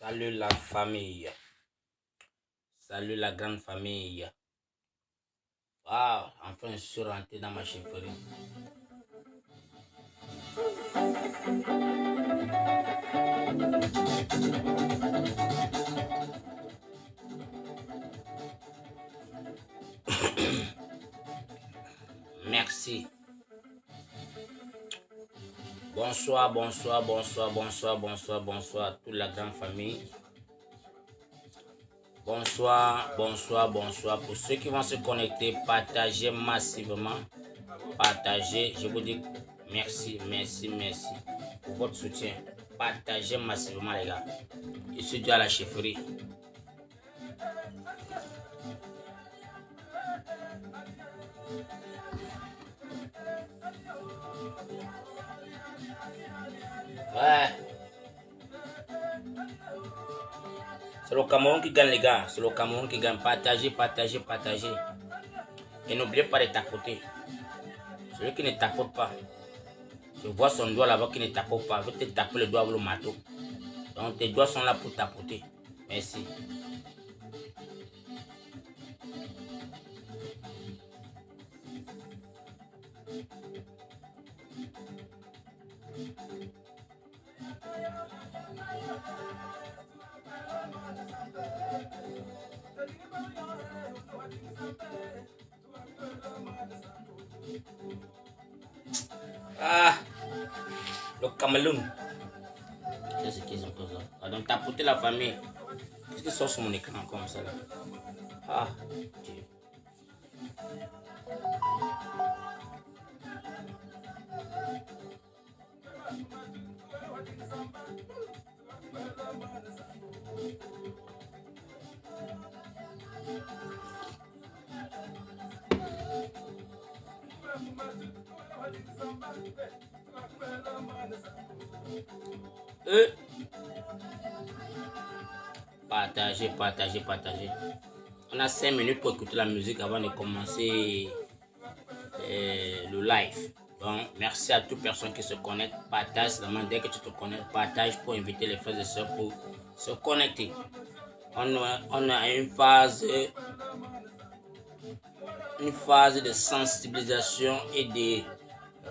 Salut la famille. Salut la grande famille. Waouh, enfin je suis rentré dans ma chefferie. Merci. Bonsoir, bonsoir, bonsoir, bonsoir, bonsoir, bonsoir à toute la grande famille. Bonsoir, bonsoir, bonsoir. Pour ceux qui vont se connecter, partagez massivement. Partagez, je vous dis merci, merci, merci pour votre soutien. Partagez massivement les gars. Je suis dû à la chefferie. Ouais. C'est le Cameroun qui gagne les gars. C'est le Cameroun qui gagne. Partagez, partagez, partagez. Et n'oubliez pas de tapoter. Celui qui ne tapote pas. Je vois son doigt là-bas qui ne tapote pas. Je vais te taper le doigt avec le marteau. Donc tes doigts sont là pour tapoter. Merci. Ah, le Cameroun. Qu'est-ce qu'ils ont comme ça? Ah, donc tapoter la famille. Qu'est-ce qui sort sur mon écran comme ça là? Ah, Dieu. Partagez, partagez, partagez. On a 5 minutes pour écouter la musique avant de commencer le live. Donc, merci à toute personne qui se connecte. Partage seulement dès que tu te connectes. Partage pour inviter les frères et sœurs pour se connecter. On a une phase de sensibilisation et de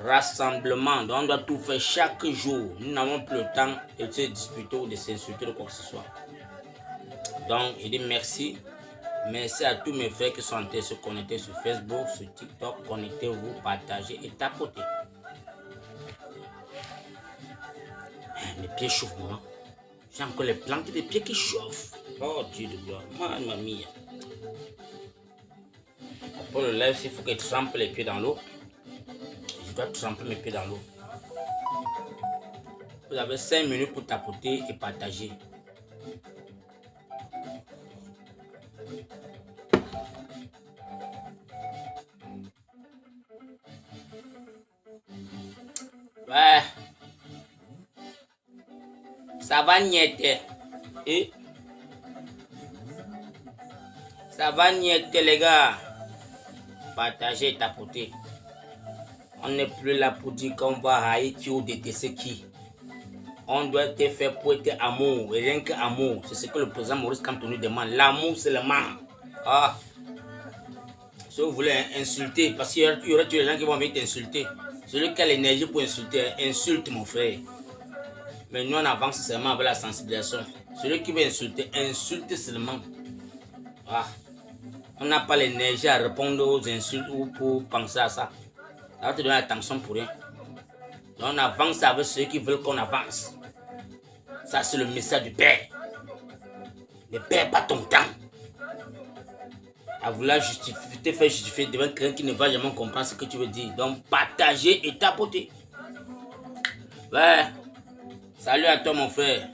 rassemblement. Donc, on doit tout faire chaque jour. Nous n'avons plus le temps de se disputer ou de s'insulter de quoi que ce soit. Donc, je dis merci. Merci à tous mes frères qui sont en train de se connecter sur Facebook, sur TikTok. Connectez-vous, partagez et tapotez. Mes pieds chauffent, moi. J'ai encore les plantes des pieds qui chauffent. Oh Dieu de gloire. Mamma mia. Pour le live, il faut que je trempe les pieds dans l'eau. Je dois tremper mes pieds dans l'eau. Vous avez 5 minutes pour tapoter et partager. Ouais. Ça va niette. Et ça va niette les gars. Partagez et tapoter. On n'est plus là pour dire qu'on va haïr qui ou détester qui. On doit être fait pour être amour. Et rien que amour. C'est ce que le président Maurice Kamto nous demande. L'amour seulement. Ah. Si vous voulez insulter, parce qu'il y aura tous les gens qui vont venir t'insulter. Celui qui a l'énergie pour insulter, insulte mon frère. Mais nous on avance seulement avec la sensibilisation. Celui qui veut insulter, insulte seulement. Ah. On n'a pas l'énergie à répondre aux insultes ou pour penser à ça. Ça va te donner l'attention pour rien. Donc on avance avec ceux qui veulent qu'on avance. Ça c'est le message du Père. Ne perds pas ton temps à vouloir te faire justifier devant quelqu'un qui ne va jamais comprendre ce que tu veux dire. Donc partager et tapoter. Ouais. Salut à toi mon frère.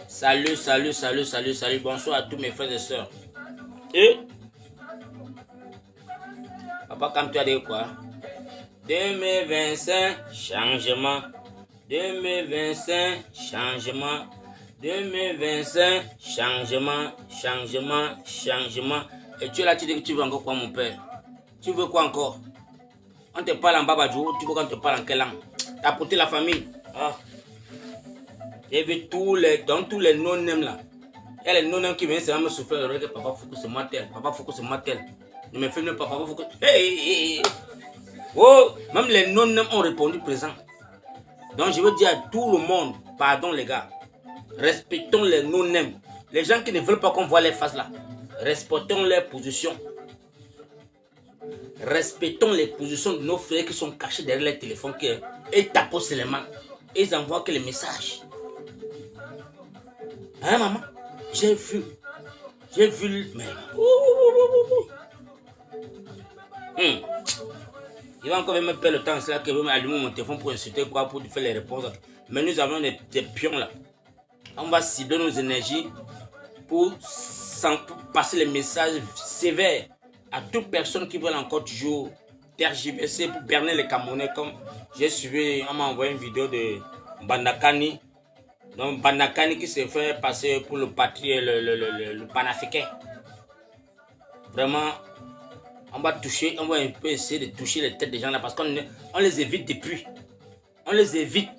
Salut, salut, salut, salut, salut. Bonsoir à tous mes frères et sœurs. Et papa, comme tu as dit quoi? 2025, changement. 2025, changement. 2025, changement, changement, changement. Et tu es là, tu dis que tu veux encore quoi, mon père? Tu veux quoi encore? On te parle en babadjou, tu veux qu'on te parle en quelle langue? Tapoter la famille. Ah. J'ai vu dans tous les non-nèmes là. Il y a les non-nèmes qui viennent seulement me souffler l'oreille que Papa Foucault c'est moi tel. Papa Foucault c'est moi tel. Ne me filme pas, Papa Foucault. Hey. Oh, même les non-nèmes ont répondu présent. Donc je veux dire à tout le monde, pardon les gars, respectons les non-nèmes. Les gens qui ne veulent pas qu'on voit les faces là, respectons leurs positions. Respectons les positions de nos frères qui sont cachés derrière les téléphones et tapent seulement. Ils envoient que les messages. Hein maman? J'ai vu. Mais... Il va encore me perdre le temps, c'est là que je vais allumer mon téléphone pour insulter quoi, pour faire les réponses. Mais nous avons des pions là. On va cibler nos énergies pour passer les messages sévères à toute personne qui veut encore toujours tergiverser pour berner les Camerounais. Comme j'ai suivi, on m'a envoyé une vidéo de Bandakani. Donc Bandakani qui s'est fait passer pour le patrie, le panafricain. Vraiment, on va un peu essayer de toucher les têtes des gens là parce qu'on les évite depuis. On les évite.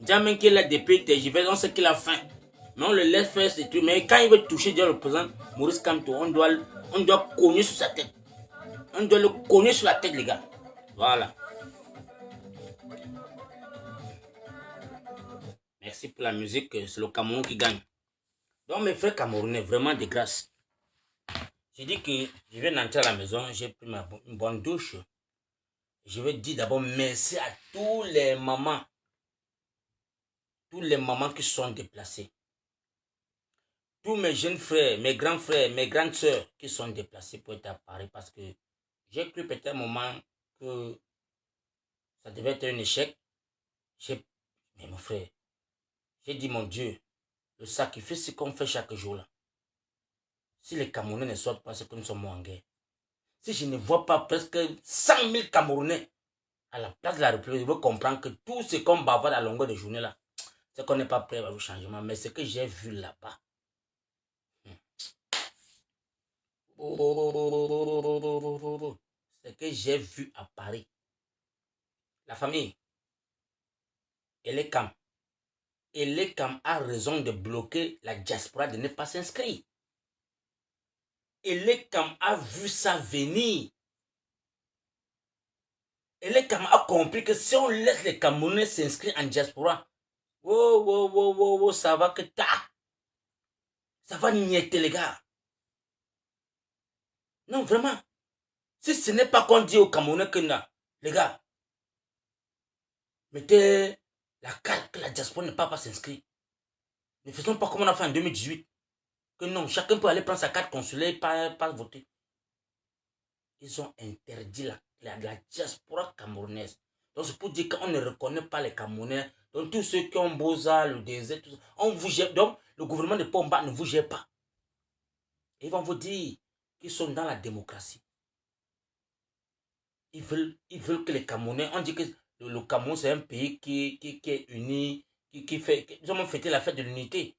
Djamen qui est là depuis TGV, on sait qu'il a faim. Mais on le laisse faire ce truc. Mais quand il veut toucher déjà le président Maurice Kamto, on doit cogner sur sa tête. On doit le cogner sur la tête, les gars. Voilà. Merci pour la musique. C'est le Cameroun qui gagne. Donc mes frères camerounais, vraiment de grâce. J'ai dit que je viens d'entrer à la maison, j'ai pris une bonne douche. Je veux dire d'abord merci à tous les mamans qui sont déplacés. Tous mes jeunes frères, mes grands frères, mes grandes sœurs qui sont déplacés pour être à Paris parce que j'ai cru peut-être un moment que ça devait être un échec. Mais mon frère, j'ai dit mon Dieu, le sacrifice qu'on fait chaque jour là, si les Camerounais ne sortent pas, c'est que nous sommes en guerre. Si je ne vois pas presque 100 000 Camerounais à la place de la République, je veux comprendre que tout ce qu'on bavarde à longueur de journée là, c'est qu'on n'est pas prêt au changement. Mais ce que j'ai vu là-bas, ce que j'ai vu à Paris, la famille, Elekam a raison de bloquer la diaspora de ne pas s'inscrire. Elekam a vu ça venir. Elekam a compris que si on laisse les Camerounais s'inscrire en diaspora, ça va que ça va niéter les gars. Non, vraiment. Si ce n'est pas qu'on dit aux Camerounais que non, les gars, mettez la carte que la diaspora ne peut pas s'inscrire. Ne faisons pas comme on a fait en 2018. Que non, chacun peut aller prendre sa carte consulaire et pas voter. Ils ont interdit la diaspora camerounaise. Donc c'est pour dire qu'on ne reconnaît pas les Camerounais. Donc tous ceux qui ont Boza, le désert, tout ça, on vous gère. Donc le gouvernement de Pomba ne vous gère pas. Ils vont vous dire qu'ils sont dans la démocratie. Ils veulent que les Camerounais, on dit que le Cameroun c'est un pays qui est uni, ils ont fêté la fête de l'unité.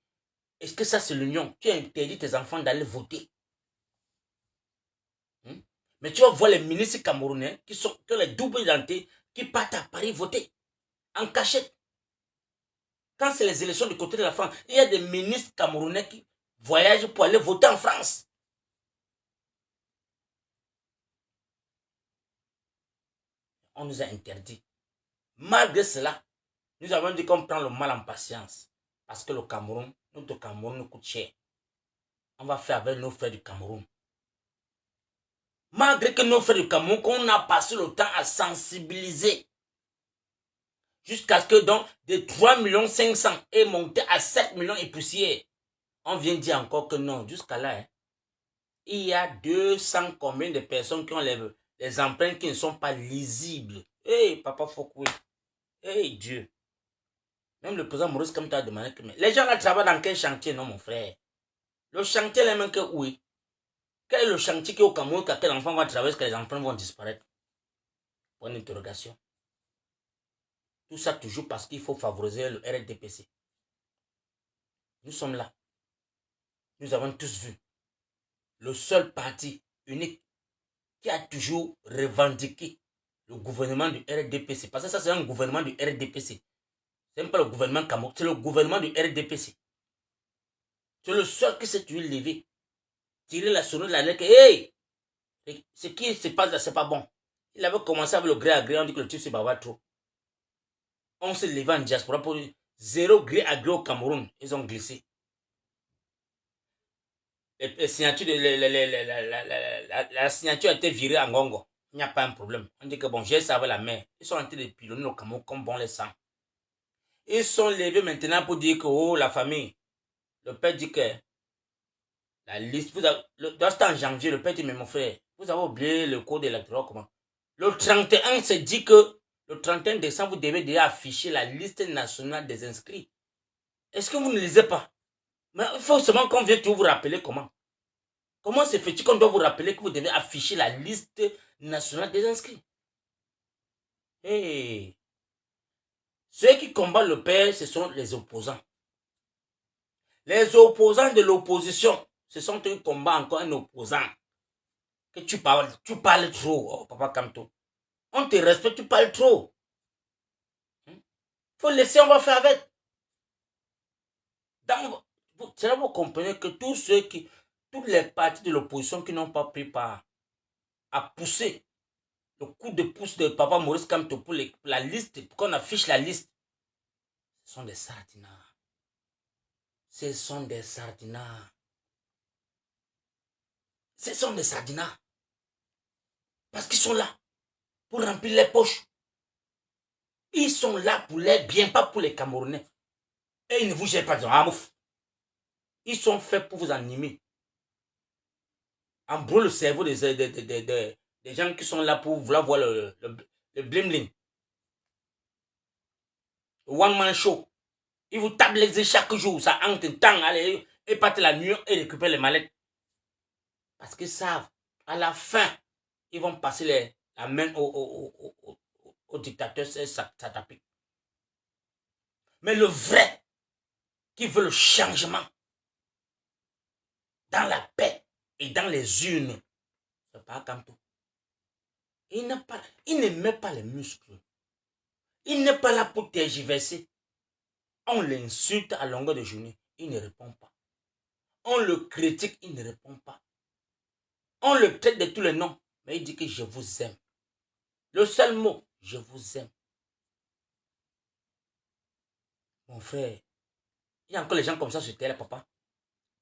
Est-ce que ça c'est l'union? Tu as interdit tes enfants d'aller voter. Mais tu vas voir les ministres camerounais qui ont les doubles identités, qui partent à Paris voter en cachette. Quand c'est les élections du côté de la France, il y a des ministres camerounais qui voyagent pour aller voter en France. On nous a interdit. Malgré cela, nous avons dit qu'on prend le mal en patience. Parce que notre Cameroun nous coûte cher. On va faire avec nos frères du Cameroun. Malgré que nos frères du Cameroun, qu'on a passé le temps à sensibiliser. Jusqu'à ce que donc de 3,5 millions est monté à 7 millions et poussière. On vient dire encore que non, jusqu'à là, il y a 200 combien de personnes qui ont les empreintes qui ne sont pas lisibles. Hey, Papa Foucault. Hey, Dieu. Même le président Maurice comme tu as demandé que... Les gens là travaillent dans quel chantier, non, mon frère? Le chantier là même que oui. Quel est le chantier qui est au Cameroun quand quel enfant va travailler, est-ce que les empreintes vont disparaître? Pour une interrogation. Tout ça toujours parce qu'il faut favoriser le RDPC. Nous sommes là. Nous avons tous vu. Le seul parti unique qui a toujours revendiqué le gouvernement du RDPC. Parce que ça, c'est un gouvernement du RDPC. Ce n'est pas le gouvernement Cameroun, c'est le gouvernement du RDPC. C'est le seul qui s'est tué levé. Tirer la sonnette de la lettre. Hey! Ce qui se passe là, c'est pas bon. Il avait commencé avec le gré à gré, on dit que le type se bavard trop. On s'est levé en diaspora pour 0 gré à gré au Cameroun. Ils ont glissé. La signature a été virée en Gongo. Il n'y a pas un problème. On dit que bon, j'ai ça avec la main. Ils sont en train de pilonner au Cameroun comme bon les sangs. Ils sont levés maintenant pour dire que oh, la famille. Le père dit que la liste, c'était en janvier, le père dit mais mon frère, vous avez oublié le code électoral comment? Le 31 se dit que le 31 décembre, vous devez déjà afficher la liste nationale des inscrits. Est-ce que vous ne lisez pas? Mais il faut seulement qu'on vienne vous rappeler comment. Comment se fait-il qu'on doit vous rappeler que vous devez afficher la liste nationale des inscrits? Hey. Ceux qui combattent le père, ce sont les opposants. Les opposants de l'opposition, ce sont eux qui combattent encore un opposant. Que tu parles trop, oh, papa Kamto. On te respecte, tu parles trop. Faut laisser, on va faire avec. C'est là que vous comprenez que tous les partis de l'opposition qui n'ont pas pris part à pousser le coup de pouce de papa Maurice Kamto pour la liste, pour qu'on affiche la liste, ce sont des sardinards. Ce sont des sardinards. Ce sont des sardinards. Parce qu'ils sont là pour remplir les poches. Ils sont là pour les biens, pas pour les Camerounais. Et ils ne vous jettent pas dans la mouffe. Ils sont faits pour vous animer. Embrouiller le cerveau des gens qui sont là pour vouloir voir le bling-bling. Le one-man show. Ils vous tapent les chaque jour. Ça hante un temps. Allez, et partent la nuit et récupèrent les mallettes. Parce qu'ils savent, à la fin, ils vont passer la main au dictateur, ça tape. Mais le vrai, qui veut le changement, dans la paix et dans les urnes, c'est pas Kamto. Il ne met pas les muscles. Il n'est pas là pour tergiverser. On l'insulte à longueur de journée, il ne répond pas. On le critique, il ne répond pas. On le traite de tous les noms, mais il dit que je vous aime. Le seul mot, je vous aime. Mon frère, il y a encore les gens comme ça sur terre, papa.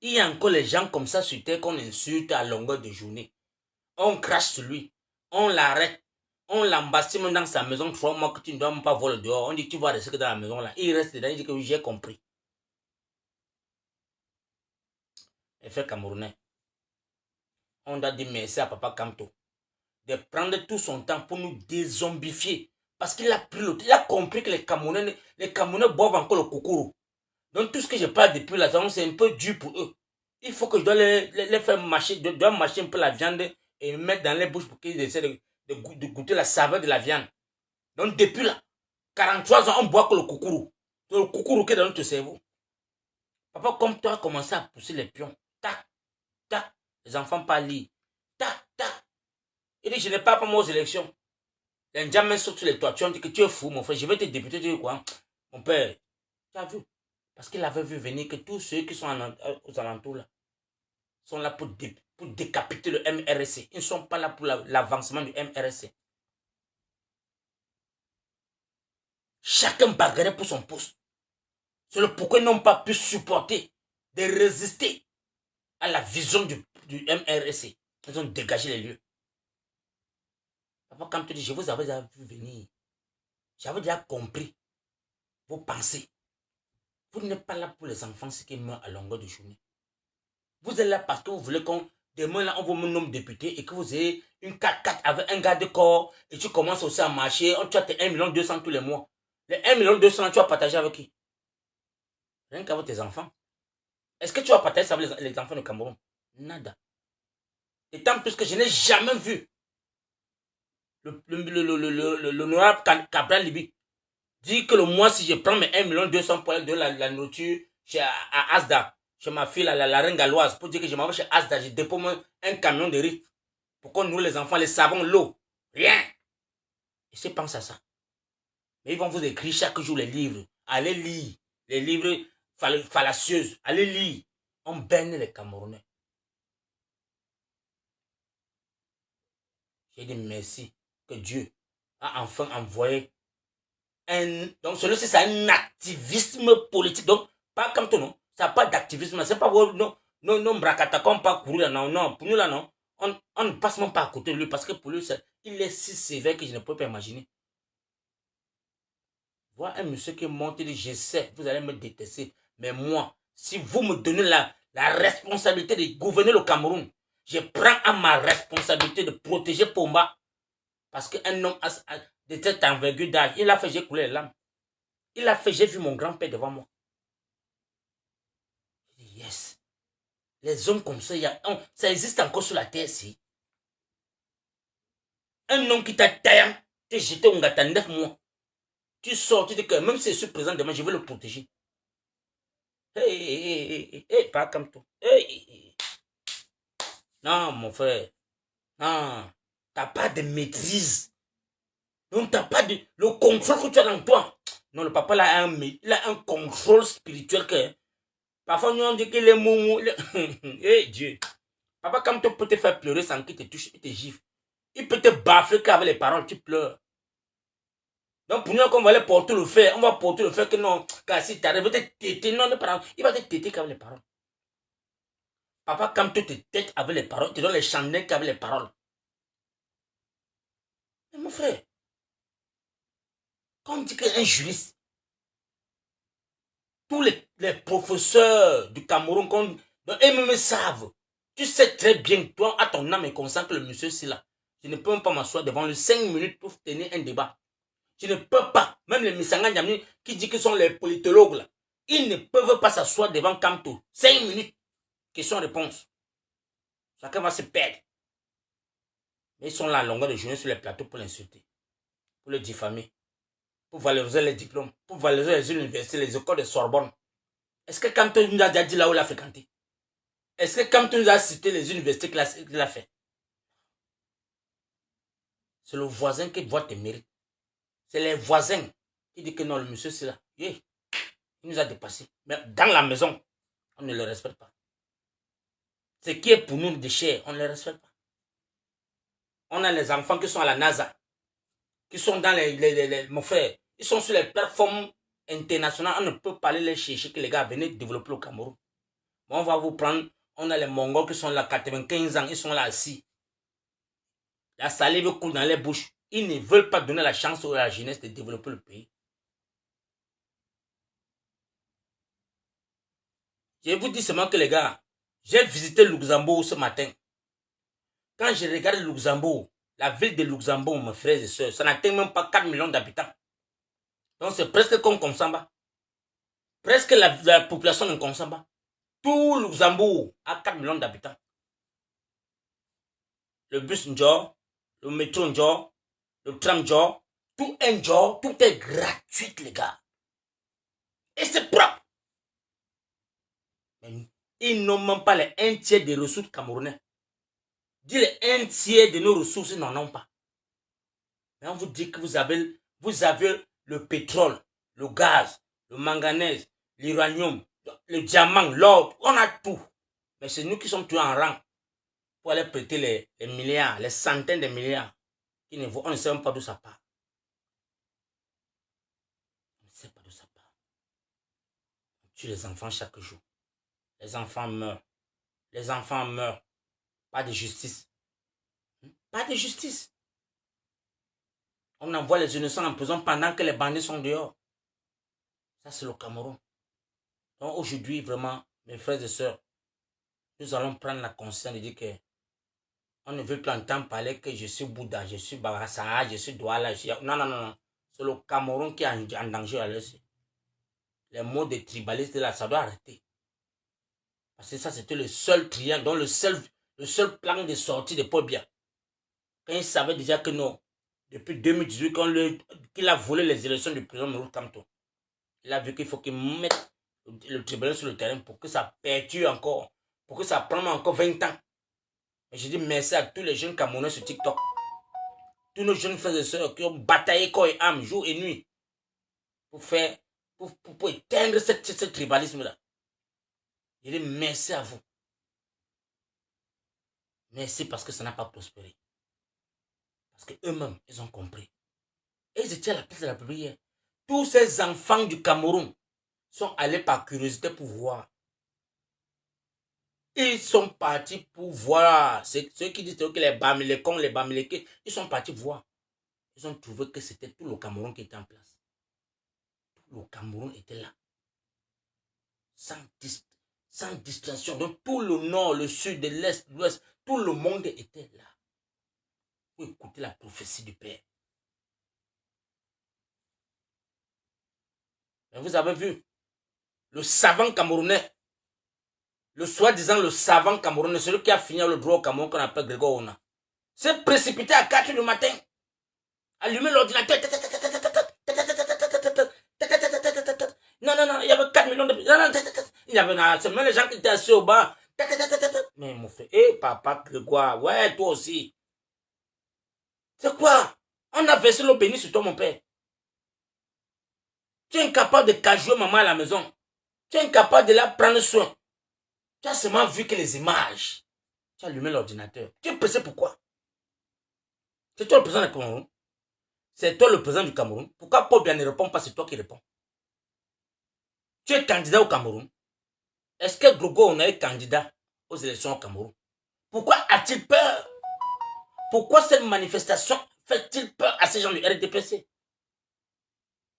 Il y a encore les gens comme ça sur terre qu'on insulte à longueur de journée. On crache sur lui, on l'arrête, on l'embassine même dans sa maison 3 mois que tu ne dois même pas voir le dehors. On dit que tu vas rester dans la maison là. Il reste dedans, il dit que oui, j'ai compris. Effet camerounais. On doit dire merci à papa Kamto de prendre tout son temps pour nous dézombifier. Parce qu'il a pris il a compris que les Camerounais boivent encore le koukourou. Donc tout ce que je parle depuis là, c'est un peu dur pour eux. Il faut que je dois les faire mâcher, mâcher un peu la viande et mettre dans les bouches pour qu'ils essaient de goûter la saveur de la viande. Donc depuis là, 43 ans, on boit que le koukourou. C'est le koukourou qui est dans notre cerveau. Papa, comme toi, a commencé à pousser les pions. Tac, tac, les enfants pas lire. Tac, tac. Il dit, je n'ai pas moi aux élections. Les Ndjamens sautent sur les toitures, on dit que tu es fou, mon frère, je vais te députer, tu dis quoi? Mon père, tu as vu? Parce qu'il avait vu venir que tous ceux qui sont aux alentours là, sont là pour décapiter le MRSC. Ils ne sont pas là pour l'avancement du MRSC. Chacun bagarrait pour son poste. C'est le pourquoi ils n'ont pas pu supporter de résister à la vision du MRSC. Ils ont dégagé les lieux. Papa, quand tu dis, je vous avais déjà vu venir, j'avais déjà compris vos pensées. Vous n'êtes pas là pour les enfants qui meurent à longueur de journée. Vous êtes là parce que vous voulez qu'on, demain là, on vous nomme député et que vous ayez une 4x4 avec un garde-corps et tu commences aussi à marcher, tu as tes 1 200 000 tous les mois. Les 1 200 000, tu vas partager avec qui? Rien qu'avec tes enfants. Est-ce que tu vas partager ça avec les enfants de Cameroun? Nada. Et tant plus que je n'ai jamais vu l'honorable Cabral Libi dit que le mois, si je prends mes 1 200 000 pour aller de la nourriture à Asda, chez ma fille, la reine galloise, pour dire que je m'en vais chez Asda, je dépose un camion de riz pour qu'on nourrit les enfants, les savons, l'eau. Rien. Je pense à ça. Mais ils vont vous écrire chaque jour les livres. Allez lire. Les livres fallacieuses. Allez lire. On baigne les Camerounais. J'ai dit merci que Dieu a enfin envoyé un... Donc celui-ci, c'est un activisme politique. Donc, pas comme tout, non. Ça n'a pas d'activisme. C'est pas... Non, non, non, bracata, comme pas courir là, non, non. Pour nous là, non. On ne passe même pas à côté de lui parce que pour lui, il est si sévère que je ne peux pas imaginer. Voir un monsieur qui monte et dit, je sais, vous allez me détester. Mais moi, si vous me donnez la responsabilité de gouverner le Cameroun, je prends à ma responsabilité de protéger Pomba. Parce qu'un homme de cette envergure d'âge, il a fait, j'ai coulé les larmes. Il a fait, j'ai vu mon grand-père devant moi. Je dis, yes. Les hommes comme ça, ça existe encore sur la terre ici. Un homme qui t'a taillé, t'es jeté au gâteau 9 mois. Tu sors, tu dis que même si je suis présent demain, je vais le protéger. Hey, pas comme toi. Hey. Non, mon frère. Non. T'as pas de maîtrise. Donc, t'as pas de... Le contrôle que tu as dans toi. Non, le papa, là, il a un contrôle spirituel que... Parfois, nous, on dit qu'il est moumou. Eh, Dieu. Papa, quand tu peux te faire pleurer sans qu'il te touche, il te gifle. Il peut te baffer qu'avec les paroles, tu pleures. Donc, pour nous, quand on va aller porter le fait, on va porter le fait que non, car si tu arrives, il va te téter, non, les paroles. Il va te téter qu'avec les paroles. Papa, quand tu te têtes avec les paroles, tu donnes les chandelles qu'avec les paroles. Mais mon frère, quand on dit qu'un juriste, tous les professeurs du Cameroun, eux-mêmes savent. Tu sais très bien, toi, à ton âme et conscience que le monsieur, c'est là. Je ne peux même pas m'asseoir devant lui 5 minutes pour tenir un débat. Je ne peux pas. Même les Missanga Niamni qui disent qu'ils sont les politologues, là, ils ne peuvent pas s'asseoir devant Kamto. 5 minutes. Question-réponse. Chacun va se perdre. Mais ils sont là à longueur de journée sur les plateaux pour l'insulter, pour le diffamer, pour valoriser les diplômes, pour valoriser les universités, les écoles de Sorbonne. Est-ce que Kamto nous a déjà dit là où il a fréquenté? Est-ce que Kamto nous a cité les universités qu'il a fait? C'est le voisin qui voit tes mérites. C'est les voisins qui disent que non, le monsieur c'est là. Yeah. Il nous a dépassé. Mais dans la maison, on ne le respecte pas. Ce qui est pour nous des chers, on ne les respecte pas. On a les enfants qui sont à la NASA, qui sont dans mon frère, ils sont sur les plateformes internationales. On ne peut pas aller les chercher que les gars venez développer le Cameroun. Bon, on va vous prendre, on a les Mongols qui sont là, 95 ans, ils sont là assis. La salive coule dans les bouches. Ils ne veulent pas donner la chance à la jeunesse de développer le pays. Je vous dis seulement que les gars, j'ai visité Luxembourg ce matin. Quand je regarde Luxembourg, la ville de Luxembourg, mes frères et sœurs, ça n'atteint même pas 4 millions d'habitants. Donc c'est presque comme Konsamba. Presque la population de Konsamba. Tout Luxembourg a 4 millions d'habitants. Le bus Njor, le métro Njor, le tram Njor, tout est Njor, tout est gratuit, les gars. Et c'est propre. Mais ils n'ont même pas les 1/3 des ressources camerounaises. Dis les 1/3 de nos ressources, ils n'en ont pas. Mais on vous dit que vous avez le pétrole, le gaz, le manganèse, l'uranium, le diamant, l'or, on a tout. Mais c'est nous qui sommes tous en rang pour aller prêter les milliards, les centaines de milliards. On ne sait même pas d'où ça part. On ne sait pas d'où ça part. On tue les enfants chaque jour. Les enfants meurent. Les enfants meurent. Pas de justice. Pas de justice. On envoie les innocents en prison pendant que les bandits sont dehors. Ça, c'est le Cameroun. Donc aujourd'hui, vraiment, mes frères et sœurs, nous allons prendre la conscience de dire que on ne veut plus entendre parler que je suis Bouddha, je suis Barassa, je suis Douala, je suis... Non, non, non. C'est le Cameroun qui est en danger à l'heure. Les mots de tribalistes là, ça doit arrêter. Parce que ça, c'était le seul triangle, donc le seul plan de sortie de Paul Biya. Quand il savait déjà que non, depuis 2018, qu'il a volé les élections du président Mourou Kamto, il a vu qu'il faut qu'il mette le tribunal sur le terrain pour que ça perturbe encore, pour que ça prenne encore 20 ans. Et je dis merci à tous les jeunes Camerounais sur TikTok. tous nos jeunes frères et sœurs qui ont bataillé corps et âme, jour et nuit, pour éteindre ce tribalisme-là. Je dis merci à vous. Merci parce que ça n'a pas prospéré. Parce qu'eux-mêmes, ils ont compris. Et ils étaient à la place de la prière. Tous ces enfants du Cameroun sont allés par curiosité pour voir. Ils sont partis pour voir. Ceux qui disent que les Bamilekons, les Bamilekés, ils sont partis voir. Ils ont trouvé que c'était tout le Cameroun qui était en place. Tout le Cameroun était là. Sans distinction. Donc tout le nord, le sud, l'est, l'ouest, tout le monde était là. Pour écouter la prophétie du Père. Et vous avez vu, le savant camerounais, le soi-disant le savant camerounais, celui qui a fini le droit au Cameroun qu'on appelle Grégoire Ona, s'est précipité à 4 h du matin, allumé l'ordinateur. Non, il y avait 4 millions de... Il y avait c'est même les gens qui étaient assis au bas. Mais mon frère, papa Grégoire, ouais, toi aussi. C'est quoi? On a versé l'eau bénie sur toi, mon père. Tu es incapable de cajouer maman à la maison. Tu es incapable de la prendre soin. Tu as seulement vu que les images. Tu as allumé l'ordinateur. Tu es pressé pourquoi? C'est toi le président du Cameroun. C'est toi le président du Cameroun. Pourquoi Paul Biya ne répond pas? C'est toi qui réponds. Tu es candidat au Cameroun. Est-ce que Grégoire Ona est candidat aux élections au Cameroun? Pourquoi a-t-il peur? Pourquoi cette manifestation fait-il peur à ces gens du RDPC?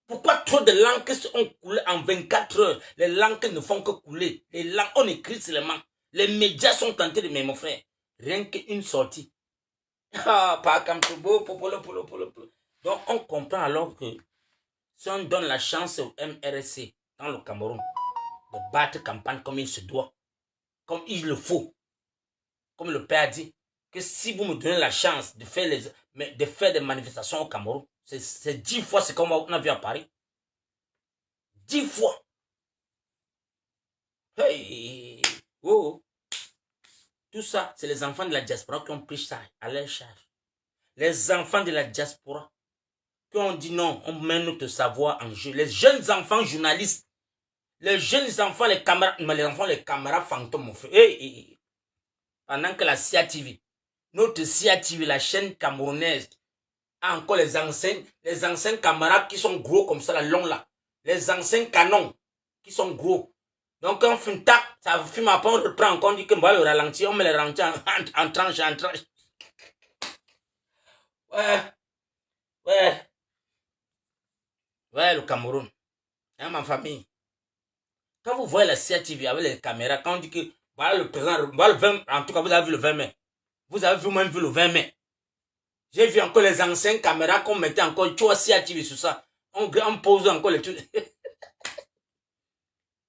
Pourquoi trop de langues ont coulé en 24 heures? Les langues ne font que couler. Les langues, on écrit seulement. Les médias sont tentés de... Mais mon frère, rien qu'une sortie. Ah, pas comme tout beau. Donc, on comprend alors que si on donne la chance au MRC dans le Cameroun de battre campagne comme il se doit, comme il le faut, comme le père a dit, que si vous me donnez la chance de faire, des manifestations au Cameroun, c'est 10 fois ce qu'on a vu à Paris. 10 fois. Hey, oh. Tout ça, c'est les enfants de la diaspora qui ont pris ça à leur charge. Les enfants de la diaspora qui ont dit non, on met notre savoir en jeu. Les jeunes enfants journalistes, les jeunes enfants, les caméras fantômes, mon frère. Hey. Pendant que la CIA TV, notre CIA TV, la chaîne camerounaise, a encore les anciens caméras qui sont gros comme ça, la longue là. Les anciens canons qui sont gros. Donc on filme, tac, ça filme après, on reprend encore, on dit qu'on va le ralentir, on met le ralentir en tranche. Ouais, le Cameroun. Hein, ma famille. Quand vous voyez la CRTV avec les caméras, quand on dit que voilà le président, voilà le 20, en tout cas vous avez vu le 20 mai. Vous avez même vu le 20 mai. J'ai vu encore les anciennes caméras qu'on mettait encore, tu vois CRTV sur ça. On pose encore les trucs.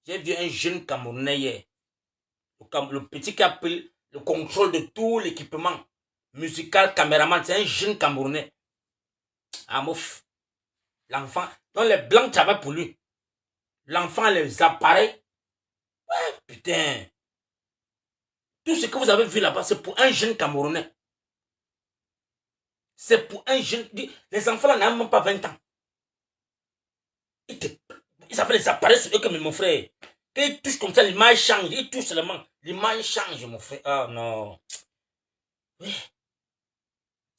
J'ai vu un jeune Camerounais hier. Le petit qui a pris le contrôle de tout l'équipement musical, caméraman. C'est un jeune Camerounais. Ah, mouf. L'enfant. Donc les blancs travaillent pour lui. L'enfant a les appareils. Ouais, putain. Tout ce que vous avez vu là-bas, c'est pour un jeune Camerounais. C'est pour un jeune. Les enfants là n'ont même pas 20 ans. Ils avaient les appareils sur eux comme mon frère. Quand ils touchent comme ça, l'image change. Ils touchent seulement. L'image change, mon frère. Ah non. Oui.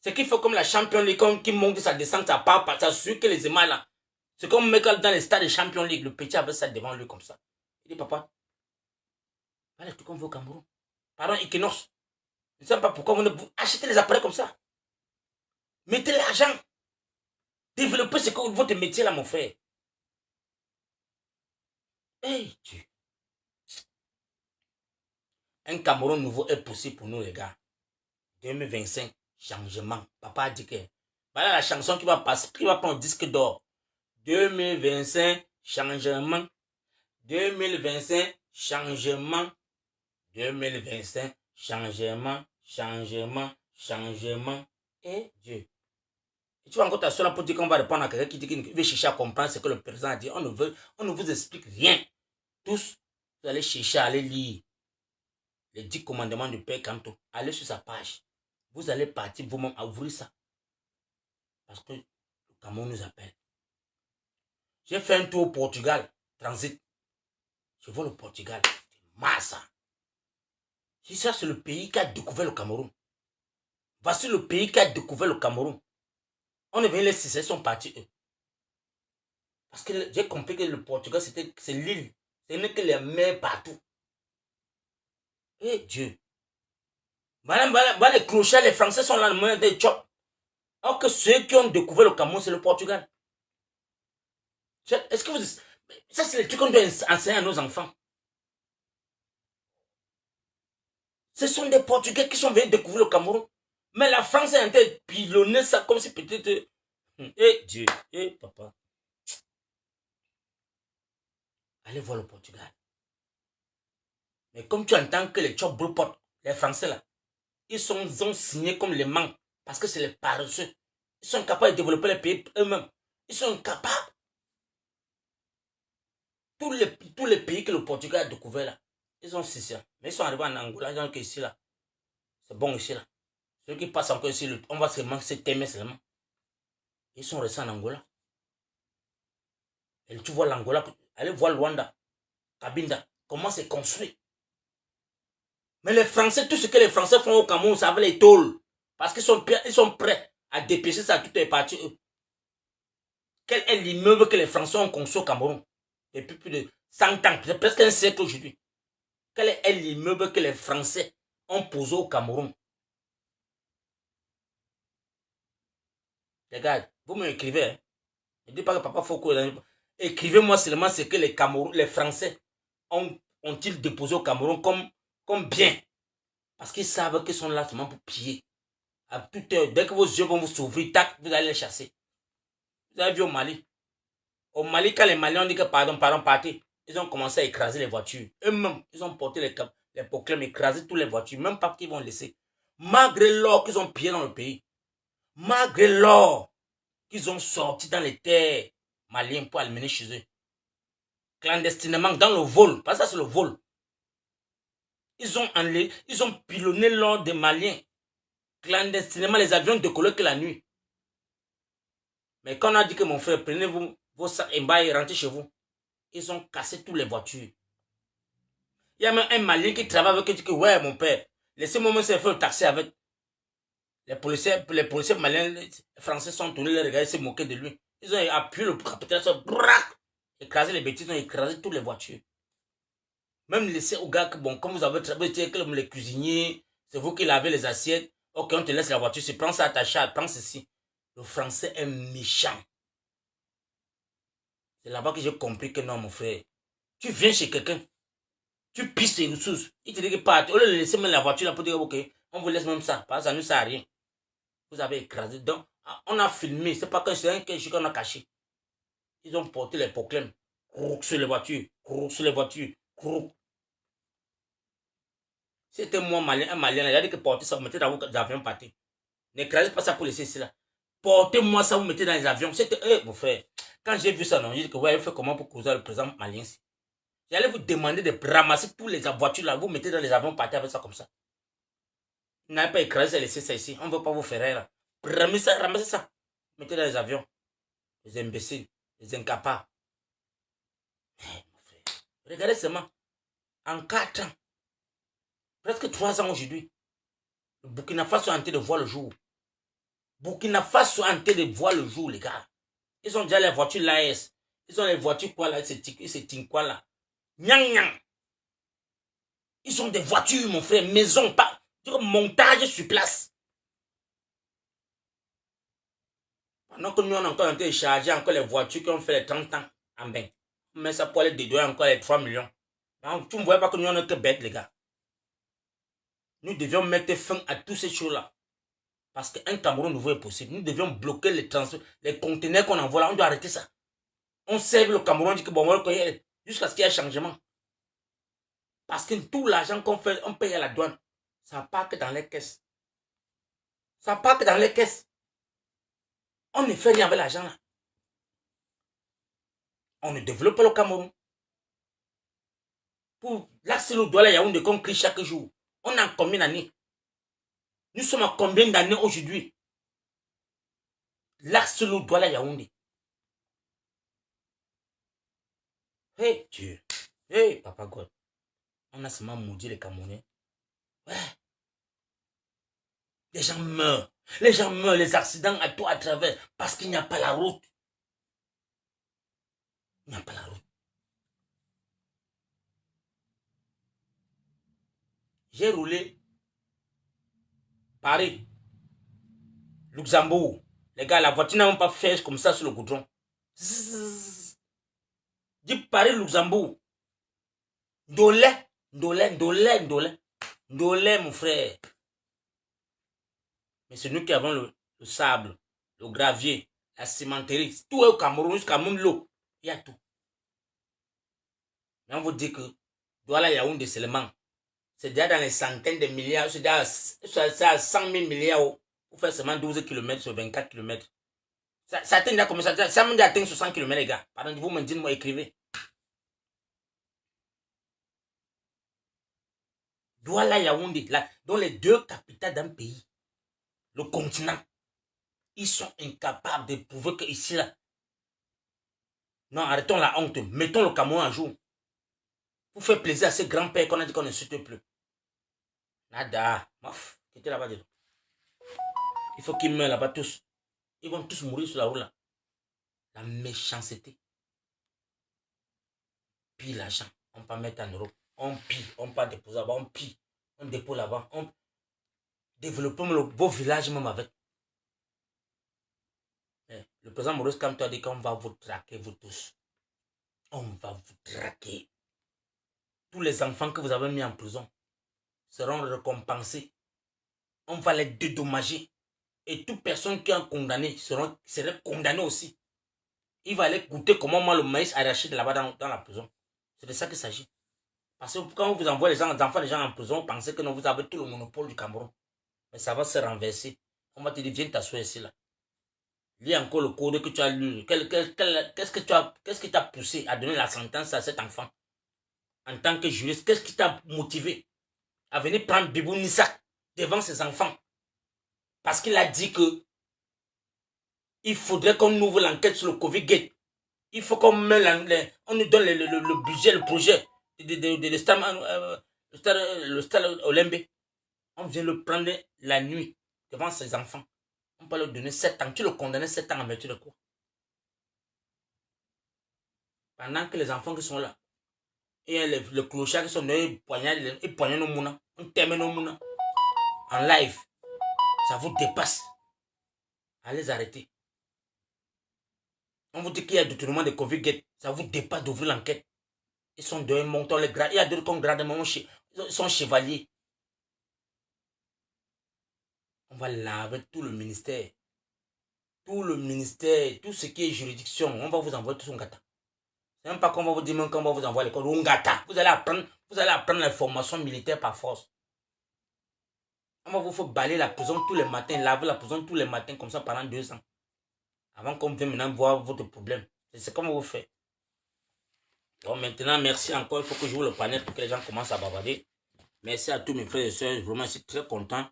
C'est qu'il faut comme la Champions League qui monte, ça descend, ça part, ça suit que les images là. C'est comme dans les stades de Champions League. Le petit avait ça devant lui comme ça. Il dit, papa, allez, tout comme vous au Cameroun. Pardon, Equinox. Je ne sais pas pourquoi vous achetez les appareils comme ça. Mettez l'argent. Développez ce que votre métier là, mon frère. Hey, Dieu. Un Cameroun nouveau est possible pour nous, les gars. 2025, changement. Papa a dit que voilà la chanson qui va passer, qui va prendre disque d'or. 2025, changement. 2025, changement. 2025, changement. Et Dieu. Et tu vas encore t'asseoir là pour dire qu'on va répondre à quelqu'un qui dit qu'il veut chercher à comprendre ce que le président a dit. On ne vous explique rien. Tous, vous allez chercher à aller lire les 10 commandements du Père Kanto. Allez sur sa page. Vous allez partir vous-même à ouvrir ça. Parce que le Cameroun nous appelle. J'ai fait un tour au Portugal, transit. Je vois le Portugal. Massa. Si ça, c'est le pays qui a découvert le Cameroun. Voici le pays qui a découvert le Cameroun. On est venu les Cissés, sont partis eux. Parce que j'ai compris que le Portugal, c'est l'île. Ce n'est que les mers partout. Eh Dieu. Voilà les clochards, les Français sont là, le moyen des chocs. Alors que ceux qui ont découvert le Cameroun, c'est le Portugal. Est-ce que vous... Ça, c'est les trucs qu'on doit enseigner à nos enfants. Ce sont des Portugais qui sont venus découvrir le Cameroun. Mais la France a été pilonnée ça comme si peut-être... Eh Dieu, eh papa. Allez voir le Portugal. Mais comme tu entends que les Chop Brewport, les Français là, ils ont signé comme les manques parce que c'est les paresseux. Ils sont capables de développer les pays eux-mêmes. Ils sont capables. Tous les pays que le Portugal a découvert là, ils ont signé. Mais ils sont arrivés en Angola, donc ici là. C'est bon ici là. Ceux qui passent encore ici, on va seulement se t'aimer seulement. Ils sont restés en Angola. Et tu vois l'Angola, allez voir Luanda, Cabinda, comment c'est construit. Mais les Français, tout ce que les Français font au Cameroun, ça va les tôles. Parce qu'ils sont prêts à dépêcher ça à toutes les parties, eux. Quel est l'immeuble que les Français ont construit au Cameroun depuis plus de 100 ans, presque un siècle aujourd'hui. Quel est l'immeuble que les Français ont posé au Cameroun? Les gars, vous m'écrivez. Hein? Ne dites pas que papa Foucault... Écrivez-moi seulement ce que les Français ont-ils déposé au Cameroun comme bien. Parce qu'ils savent qu'ils sont là seulement pour piller. À toute heure, dès que vos yeux vont vous s'ouvrir, tac, vous allez les chasser. Vous avez vu au Mali. Au Mali, quand les Maliens ont dit que pardon, partez, ils ont commencé à écraser les voitures. Eux-mêmes, ils ont porté les proclames, écrasé toutes les voitures, même pas qu'ils vont laisser. Malgré l'or qu'ils ont pillé dans le pays. Malgré l'or qu'ils ont sorti dans les terres maliennes pour amener chez eux. Clandestinement, dans le vol. Parce que ça, c'est le vol. Ils ont pilonné l'or des Maliens. Clandestinement, les avions décollaient que la nuit. Mais quand on a dit que mon frère, prenez vos sacs et rentrez chez vous, ils ont cassé toutes les voitures. Il y a même un Malien qui travaille avec eux qui dit que ouais, mon père, laissez-moi me faire le taxi avec. Les policiers maliens, les Français sont tournés, les regarder, se moquer de lui. Ils ont appuyé le capitaine, écrasé les bêtises, ils ont écrasé toutes les voitures. Même laisser aux gars que, bon, comme vous avez travaillé comme les cuisiniers, c'est vous qui lavez les assiettes, ok, on te laisse la voiture, tu prends ça à ta charge, prends ceci. Le Français est méchant. C'est là-bas que j'ai compris que non, mon frère. Tu viens chez quelqu'un, tu pisses ses ressources, il te dit que part, au lieu de laisser même la voiture là pour dire, ok, on vous laisse même ça, parce que ça ne sert à rien. Vous avez écrasé. Donc, on a filmé, c'est pas que c'est un quelque chose qu'on a caché. Ils ont porté les proclames, sur les voitures, sur les voitures, C'était moi, un Malien, il a dit que portez ça, vous mettez dans vos avions partis. N'écrasez pas ça pour laisser cela. Portez-moi ça, vous mettez dans les avions. C'était, mon frère. Quand j'ai vu ça, non, j'ai dit que vous avez fait comment pour causer le président malien. J'allais vous demander de ramasser toutes les voitures là, vous mettez dans les avions, partez avec ça comme ça. Vous n'avez pas écrasé, laissez ça ici. On ne veut pas vous faire là. Ramassez ça. Mettez dans les avions. Les imbéciles, les incapables. Mon frère. Regardez seulement. En 4 ans, presque 3 ans aujourd'hui, le Burkina Faso est en train de voir le jour. Burkina Faso est en train de voir le jour, les gars. Ils ont déjà les voitures l'AS. Ils ont les voitures quoi là, c'est quoi là. Nyang nyang. Ils ont des voitures, mon frère, maison, pas. Montage sur place. Pendant que nous on a encore en train de charger encore les voitures qui ont fait les 30 ans en bain. Mais ça pour aller dédouaner encore les 3 millions. Donc, tu ne vois pas que nous on est bêtes, les gars. Nous devions mettre fin à toutes ces choses-là. Parce qu'un Cameroun nouveau est possible. Nous devions bloquer les conteneurs qu'on envoie là. On doit arrêter ça. On sert le Cameroun, on dit que bon, on va jusqu'à ce qu'il y ait un changement. Parce que tout l'argent qu'on fait, on paye à la douane. Ça part que dans les caisses. Ça part que dans les caisses. On ne fait rien avec l'argent là. On ne développe pas le Cameroun. Là, c'est le doigt là, Yaoundé qu'on crie chaque jour. On a combien d'années? Nous sommes à combien d'années aujourd'hui? l'axe le Douala Yaoundé. Hey Dieu. Hey Papa God. On a seulement maudit les Camerounais. Ouais. Les gens meurent. Les gens meurent, les accidents à tout à travers. Parce qu'il n'y a pas la route. Il n'y a pas la route. J'ai roulé Paris, Luxembourg. Les gars, la voiture n'a même pas fait comme ça sur le goudron. Dis Paris, Luxembourg. Ndolé, mon frère. Mais c'est nous qui avons le sable, le gravier, la cimenterie. Tout est au Cameroun, jusqu'à même l'eau. Il y a tout. Mais on vous dit que Douala Yaoundé seulement, c'est déjà dans les centaines de milliards, c'est déjà à 100 000 milliards pour faire seulement 12 km sur 24 km. Ça atteint déjà comme ça m'a déjà atteint 60 km les gars. Pardon, vous me dites, moi écrivez. Douala Yaoundé, là, dans les deux capitales d'un pays, le continent, ils sont incapables de prouver que ici là. Non, arrêtons la honte, mettons le Cameroun à jour. Pour faire plaisir à ces grands-pères qu'on a dit qu'on ne suite plus. Nada, maf, qui était là-bas dedans. Il faut qu'ils meurent là-bas tous. Ils vont tous mourir sur la route là. La méchanceté. Pille l'argent, on peut mettre en Europe. On pille, on peut déposer là-bas, on pille. On dépose là-bas, on développe le beau village même avec. Le président Maurice Kamto a dit qu'on va vous traquer, vous tous. On va vous traquer. Tous les enfants que vous avez mis en prison seront récompensés. On va les dédommager. Et toute personne qui est condamnée serait condamnée aussi. Il va aller goûter comment moi le maïs arraché de là-bas dans la prison. C'est de ça qu'il s'agit. Parce que quand on vous envoie les enfants, les gens en prison, vous pensez que non, vous avez tout le monopole du Cameroun. Mais ça va se renverser. On va te dire, viens t'asseoir ici là. Lis encore le code que tu as lu. Qu'est-ce qui t'a poussé à donner la sentence à cet enfant? En tant que juriste, qu'est-ce qui t'a motivé à venir prendre Bibou Nissak devant ses enfants? Parce qu'il a dit que il faudrait qu'on ouvre l'enquête sur le Covid-Gate. Il faut qu'on met on nous donne le budget, le projet de le stade Olembe. On vient le prendre la nuit devant ses enfants. On peut leur donner 7 ans. Tu le condamnes 7 ans en vertu de quoi? Pendant que les enfants qui sont là, et les clochards qui sont là, ils poignardent nos mouna. On termine nos mouna. En live. Ça vous dépasse. Allez arrêter. On vous dit qu'il y a détournement de Covid-Gate. Ça vous dépasse d'ouvrir l'enquête. Ils sont d'un montant les grades. Il y a d'autres qu'on grade, ils sont chevaliers. On va laver tout le ministère. Tout le ministère, tout ce qui est juridiction. On va vous envoyer tout son gâteau. C'est même pas qu'on va vous dire même qu'on va vous envoyer à l'école. Un gâteau. Vous allez apprendre la formation militaire par force. On va vous faire balayer la prison tous les matins, laver la prison tous les matins comme ça pendant 2 ans. Avant qu'on vienne maintenant voir votre problème. C'est comme vous faites. Donc maintenant, merci encore. Il faut que je vous le panel pour que les gens commencent à bavarder. Merci à tous mes frères et sœurs. Vraiment, je suis très content.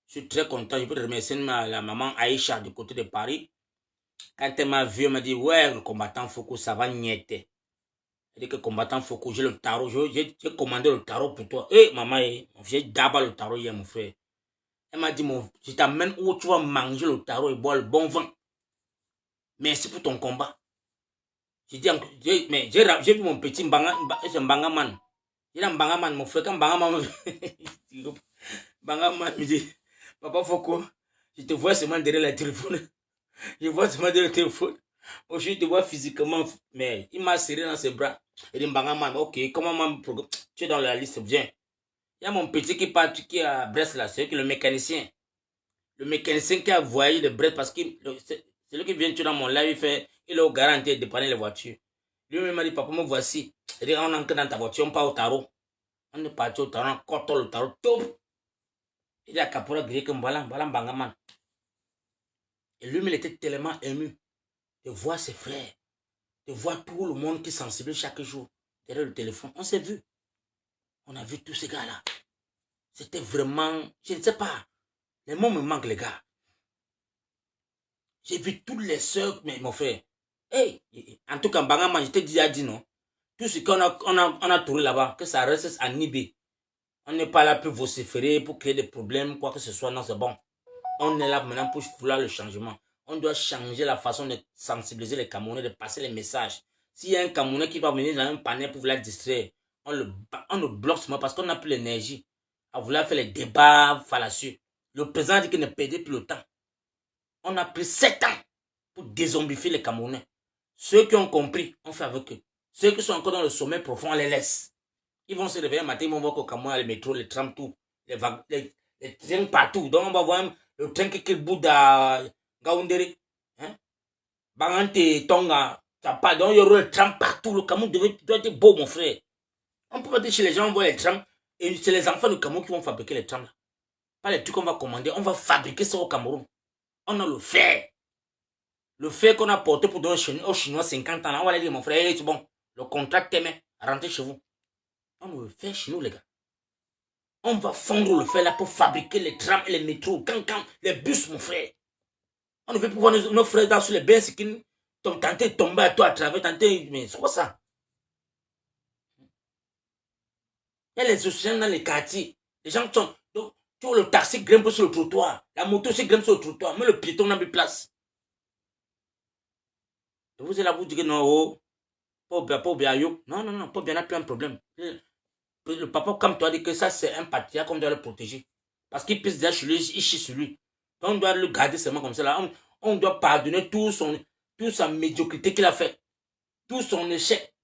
Je suis très content. Je peux remercier la maman Aïcha du côté de Paris. Quand elle m'a vu, elle m'a dit, ouais, le combattant Foko, ça va niette. Elle dit que combattant Foko, j'ai le tarot. J'ai commandé le tarot pour toi. Eh, maman, j'ai d'abord le tarot hier, mon frère. Elle m'a dit, je t'amène où tu vas manger le tarot et boire le bon vin. Merci pour ton combat. J'ai dit, mais j'ai vu mon petit Mbangaman. J'ai dit, Mbangaman, mon frère, quand Mbangaman me dit, Papa Foko, je te vois seulement derrière le téléphone. Je vois seulement derrière le téléphone. Aujourd'hui, je te vois physiquement, mais il m'a serré dans ses bras. Il dit, Mbangaman, ok, comment tu es dans la liste, viens. Il y a mon petit qui est à Brest là, c'est le mécanicien. Le mécanicien qui a voyagé de Brest parce que c'est lui qui vient dans mon live, il est au garanti de dépanner les voitures. Lui-même m'a dit, papa, me voici. Il dit, on entre dans ta voiture, on part au tarot. On est parti au tarot, on corte le tarot, tout. Il dit à Capora Gré que voilà Bangaman. Et lui-même, il était tellement ému de voir ses frères, de voir tout le monde qui sensibilise chaque jour derrière le téléphone. On s'est vu. On a vu tous ces gars-là. C'était vraiment, je ne sais pas. Les mots me manquent, les gars. J'ai vu toutes les sœurs, mais mon frère. Hey, en tout cas, Bangama, je t'ai déjà dit non. Tout ce qu'on a trouvé là-bas, que ça reste en Nibé. On n'est pas là pour vociférer, pour créer des problèmes, quoi que ce soit. Non, c'est bon. On est là maintenant pour vouloir le changement. On doit changer la façon de sensibiliser les Camerounais, de passer les messages. S'il y a un Camerounais qui va venir dans un panier pour vouloir distraire, on le bloque seulement parce qu'on n'a plus l'énergie à vouloir faire les débats fallacieux. Le président a dit qu'il ne perdait plus le temps. On a pris 7 ans pour dézombifier les Camerounais. Ceux qui ont compris, on fait avec eux. Ceux qui sont encore dans le sommet profond, on les laisse. Ils vont se réveiller un matin, ils vont voir qu'au Cameroun, les métros, les trams, tout, les trains partout. Donc on va voir le train qui bout à Gaoundéré. Hein? Bangante, Tonga, ça part. Donc il y aura le tram partout. Le Cameroun doit être beau, mon frère. On peut pas dire chez les gens, on voit les trams. Et c'est les enfants du Cameroun qui vont fabriquer les trams. Là. Pas les trucs qu'on va commander. On va fabriquer ça au Cameroun. On a le fer. Le fer qu'on a porté pour donner aux Chinois 50 ans. Là, on va leur dire, mon frère, c'est bon. Le contrat t'aimait. Rentrez chez vous. On le fait chez nous, les gars. On va fondre le fer là pour fabriquer les trams et les métros, les bus, mon frère. On ne veut pas voir nos frères dans sur les bains, c'est qu'ils tenter de tomber à toi à travers, mais c'est quoi ça? Il y a les océans dans les quartiers. Les gens sont. Donc, tu vois, le taxi grimpe sur le trottoir. La moto aussi grimpe sur le trottoir. Mais le piéton n'a plus place. Et vous êtes là, vous dites non, oh, pas bien, yo. Non, pas bien, n'a plus un problème. Le papa, comme toi, dit que ça, c'est un patriarche qu'on doit le protéger. Parce qu'il pisse déjà sur lui, il chie sur lui. Donc, on doit le garder seulement comme ça. Là. On doit pardonner toute sa médiocrité qu'il a fait. Tout son échec.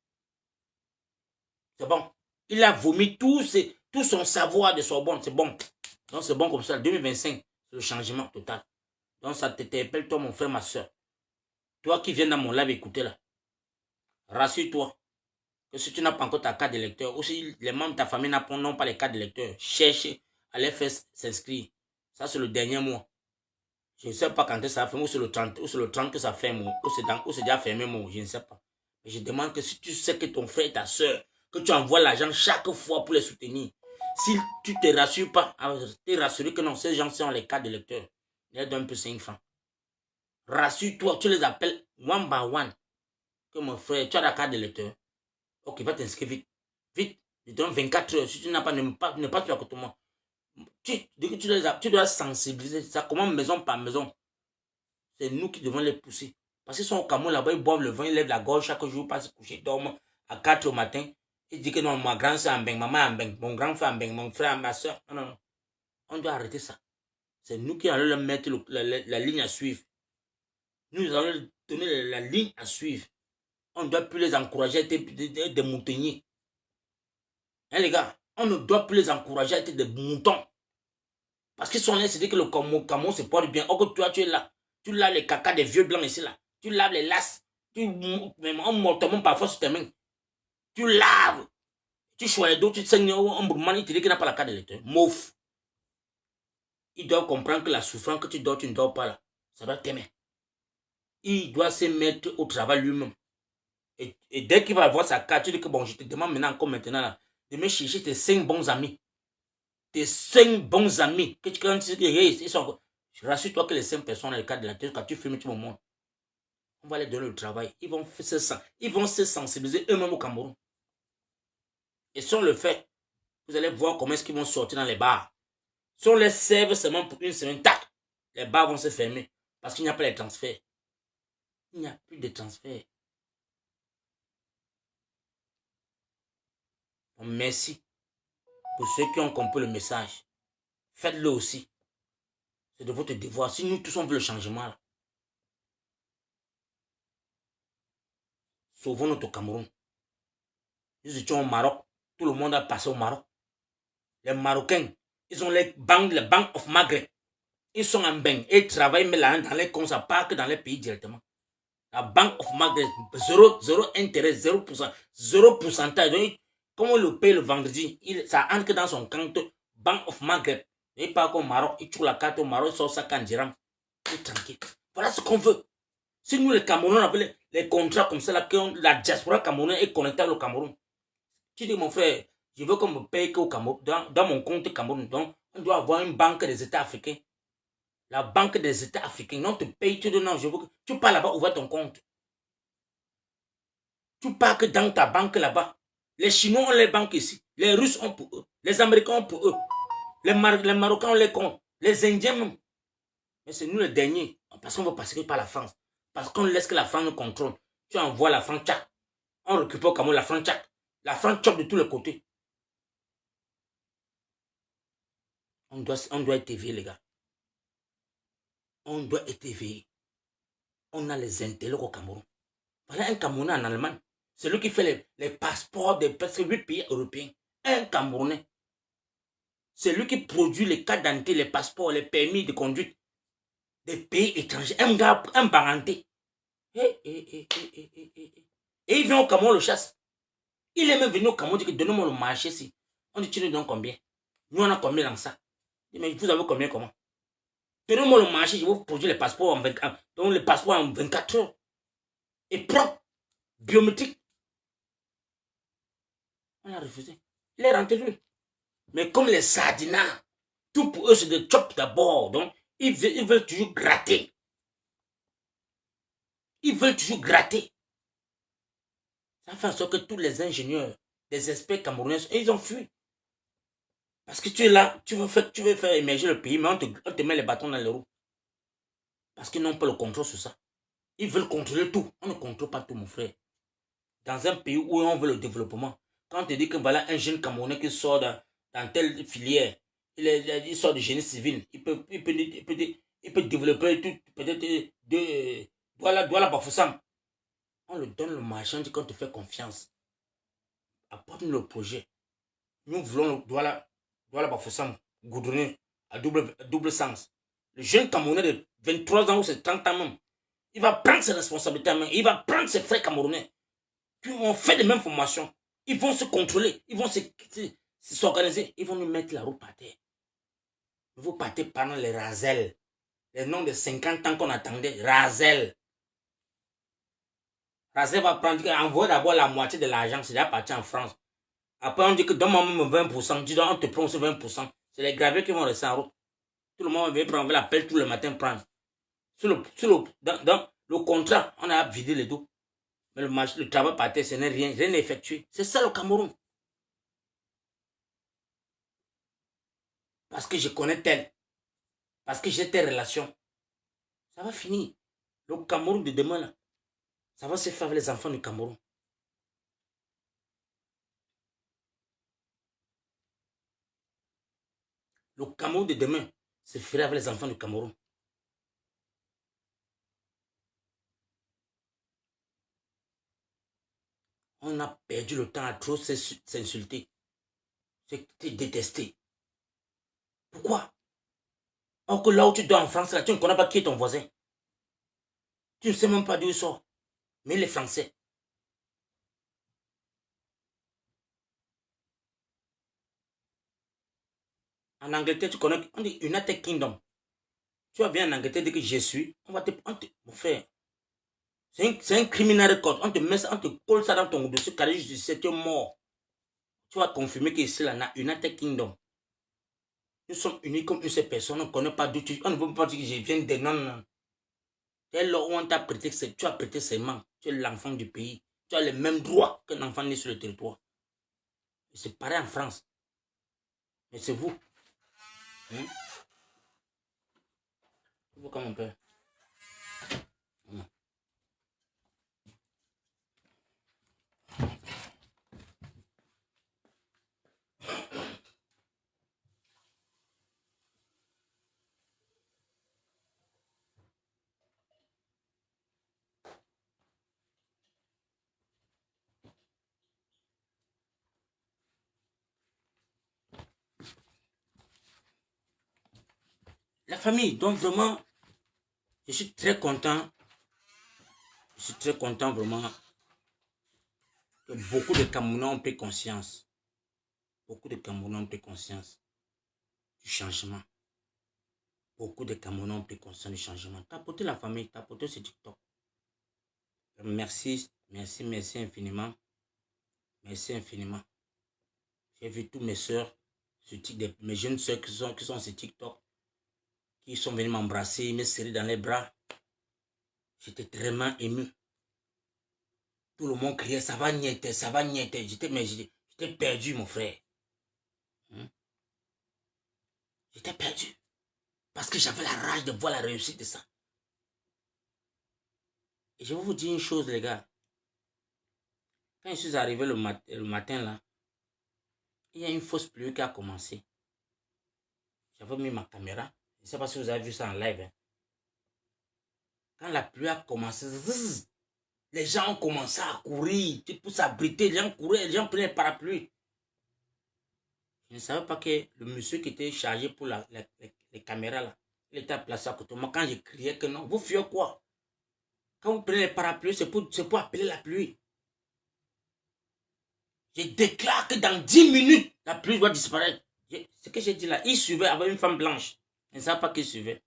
C'est bon. Il a vomi tout son savoir de Sorbonne. C'est bon. Donc, c'est bon comme ça. 2025, c'est le changement total. Donc, ça t'interpelle, toi, mon frère, ma soeur. Toi qui viens dans mon live écouter là. Rassure-toi. Que si tu n'as pas encore ta carte d'électeur, ou si les membres de ta famille n'ont pas les cartes d'électeur, cherche à les faire s'inscrire. Ça, c'est le dernier mois. Je ne sais pas quand ça fait, ou c'est le 30 que ça fait, ou c'est déjà fermé, je ne sais pas. Mais je demande que si tu sais que ton frère et ta soeur, que tu envoies l'argent chaque fois pour les soutenir, si tu ne te rassures pas, tu es rassuré que non, ces gens sont les cartes d'électeur. Ils leur donnent un peu 5 francs. Rassure-toi, tu les appelles one by one. Que mon frère, tu as la carte d'électeur. Ok, va t'inscrire vite. Vite. Je donne 24 heures. Si tu n'as pas, ne pas plus à côté de moi. Tu dois sensibiliser. Ça commence maison par maison. C'est nous qui devons les pousser. Parce qu'ils sont au Cameroun là-bas, ils boivent le vin, ils lèvent la gorge chaque jour, passent se coucher, dorment à 4 au matin. Ils disent que non, ma grande soeur en beng, maman en beng, mon grand frère en beng, mon frère, ma soeur. Non. On doit arrêter ça. C'est nous qui allons leur mettre la ligne à suivre. Nous allons leur donner la ligne à suivre. On ne doit plus les encourager à être des moutoniers. Hein, les gars, on ne doit plus les encourager à être des moutons. Parce qu'ils sont là, c'est dire que le Cameroun se porte bien. Or que toi, tu es là. Tu laves les caca des vieux blancs ici, là. Tu laves les lasses. On monte parfois sur tes mains. Tu laves. Tu choisis d'autres, tu te saignes, on brûle, il te dit qu'il n'a pas la carte d'électeur. Mouf. Ils doivent comprendre que la souffrance que tu ne dors pas là. Ça doit t'aimer. Il doit se mettre au travail lui-même. Et dès qu'il va avoir sa carte, tu dis que bon, je te demande maintenant encore maintenant là, de me chercher tes 5 bons amis. Tes 5 bons amis. Que tu dis que ils sont. Rassure-toi que les 5 personnes dans le cadre de la tête, quand tu filmes tout le monde, on va les donner le travail. Ils vont se sensibiliser eux-mêmes au Cameroun. Et si on le fait, vous allez voir comment est-ce qu'ils vont sortir dans les bars. Si on les serve seulement pour une semaine, tac, les bars vont se fermer. Parce qu'il n'y a pas de transfert. Il n'y a plus de transfert. Donc, merci pour ceux qui ont compris le message. Faites-le aussi. C'est de votre devoir. Si nous tous on veut le changement, là, sauvons notre Cameroun. Nous étions au Maroc. Tout le monde a passé au Maroc. Les Marocains, ils ont les banques of Maghreb. Ils sont en bain. Ils travaillent, mais là, dans les comptes, ça part que dans les pays directement. La Banque of Maghreb, 0 intérêt, 0%. 0 pourcentage. Donc, comme on le paye le vendredi, ça entre dans son compte Banque of Maghreb. Il part au Maroc, il trouve la carte au Maroc, il sort sa carte dirham. Il est tranquille. Voilà ce qu'on veut. Si nous, les Camerounais, on avait les contrats comme ça, là, que la diaspora camerounaise est connectée au Cameroun. Tu dis, mon frère, je veux qu'on me paye qu'au Cameroun, dans mon compte Cameroun. Donc, on doit avoir une banque des États africains. La banque des États africains, non te paye, tu dis non, je veux que tu pars là-bas, ouvre ton compte. Tu pars que dans ta banque là-bas. Les Chinois ont les banques ici. Les Russes ont pour eux. Les Américains ont pour eux. Les Marocains ont les comptes. Les Indiens même. Mais c'est nous les derniers. Parce qu'on veut passer par la France. Parce qu'on laisse que la France nous contrôle. Tu envoies la France, tchac. On récupère comme la France, tchac. La France chope de tous les côtés. On doit être éveillé, les gars. On doit être éveillé. On a les intellects au Cameroun. Voilà un Camerounais en Allemagne. C'est lui qui fait les passeports des presque 8 pays européens. Un Camerounais. C'est lui qui produit les cartes d'identité, les passeports, les permis de conduite des pays étrangers. Un gars, un baranté. Et il vient au Cameroun, le chasse. Il est même venu au Cameroun, il dit que donnez-moi le marché ici. On dit, tu nous donnes combien? Nous, on a combien dans ça? Mais vous avez combien comment? Donnez-moi le marché, je vais vous produire les passeports en 24 donc les passeports en 24 heures. Et propre, biométrique. On a refusé. Il est rentré lui. Mais comme les sardinats, tout pour eux, c'est de chop d'abord. Donc, ils veulent toujours gratter. Ils veulent toujours gratter. Ça fait en sorte que tous les ingénieurs, les experts camerounais, ils ont fui. Parce que tu es là, tu veux faire émerger le pays, mais on te met les bâtons dans les roues. Parce qu'ils n'ont pas le contrôle sur ça. Ils veulent contrôler tout. On ne contrôle pas tout, mon frère. Dans un pays où on veut le développement, quand on te dit que voilà un jeune Camerounais qui sort dans telle filière, il sort du génie civil, il peut développer tout, peut-être Douala Bafoussam. On le donne le marché, on dit qu'on te fait confiance. Apporte-nous le projet. Nous voulons Douala Bafoussam goudronner à double sens. Le jeune Camerounais de 23 ans ou c'est 30 ans même, il va prendre ses responsabilités en main, il va prendre ses frères camerounais qui ont fait les mêmes formations. Ils vont se contrôler, ils vont s'organiser, ils vont nous mettre la roue par terre. Vous partez pendant les Razel, les noms de 50 ans qu'on attendait, Razel. Razel va prendre, envoyer d'abord la moitié de l'argent, c'est déjà parti en France. Après, on dit que donne-moi même 20%, dis donc, on te prend aussi 20%. C'est les graviers qui vont rester en route. Tout le monde va prendre la pelle tout le matin, prendre. Dans le contrat, on a vidé les dos. Mais le travail par terre, ce n'est rien n'est effectué. C'est ça le Cameroun. Parce que je connais tel. Parce que j'ai telle relation. Ça va finir. Le Cameroun de demain, là, ça va se faire avec les enfants du Cameroun. Le Cameroun de demain se fera avec les enfants du Cameroun. On a perdu le temps à trop s'insulter. C'est détesté. Pourquoi? Or que là où tu dors en France, là, tu ne connais pas qui est ton voisin. Tu ne sais même pas d'où il sort. Mais les Français. En Angleterre, tu connais, on dit United Kingdom. Tu vas bien en Angleterre, dès que je suis, mon frère, c'est un criminel record. On te met ça, on te colle ça dans ton dossier, carré judiciaire, tu es mort. Tu vas confirmer qu'ici, là, a United Kingdom. Nous sommes unis comme une seule personne, on ne connaît pas d'où tu... On ne veut pas dire que je viens de... Non. Dès lors où on t'a prêté, tu as prêté serment. Tu es l'enfant du pays. Tu as les mêmes droits qu'un enfant né sur le territoire. C'est pareil en France. Mais c'est vous. Vous comme un peu. La famille, donc vraiment, je suis très content. Je suis très content vraiment que beaucoup de Camerounais ont pris conscience. Beaucoup de Camerounais ont pris conscience du changement. Beaucoup de Camerounais ont pris conscience du changement. Tapotez la famille, tapotez ce TikTok. Merci infiniment. Merci infiniment. J'ai vu toutes mes soeurs, mes jeunes soeurs qui sont sur TikTok, qui sont venus m'embrasser, me serrer dans les bras. J'étais vraiment ému. Tout le monde criait, ça va niette, ça va niette. J'étais perdu, mon frère. J'étais perdu. Parce que j'avais la rage de voir la réussite de ça. Et je vais vous dire une chose, les gars. Quand je suis arrivé le matin, là, il y a une fausse pluie qui a commencé. J'avais mis ma caméra. Je ne sais pas si vous avez vu ça en live. Hein. Quand la pluie a commencé, zzz, les gens ont commencé à courir pour s'abriter. Les gens couraient, les gens prenaient parapluie. Je ne savais pas que le monsieur qui était chargé pour les caméras, là, il était placé à côté de moi. Quand je criais que non, vous fuyez quoi? Quand vous prenez les parapluies, c'est pour appeler la pluie. Je déclare que dans 10 minutes, la pluie va disparaître. Ce que j'ai dit là, il suivait avec une femme blanche. Je ne savais pas qu'il suivait.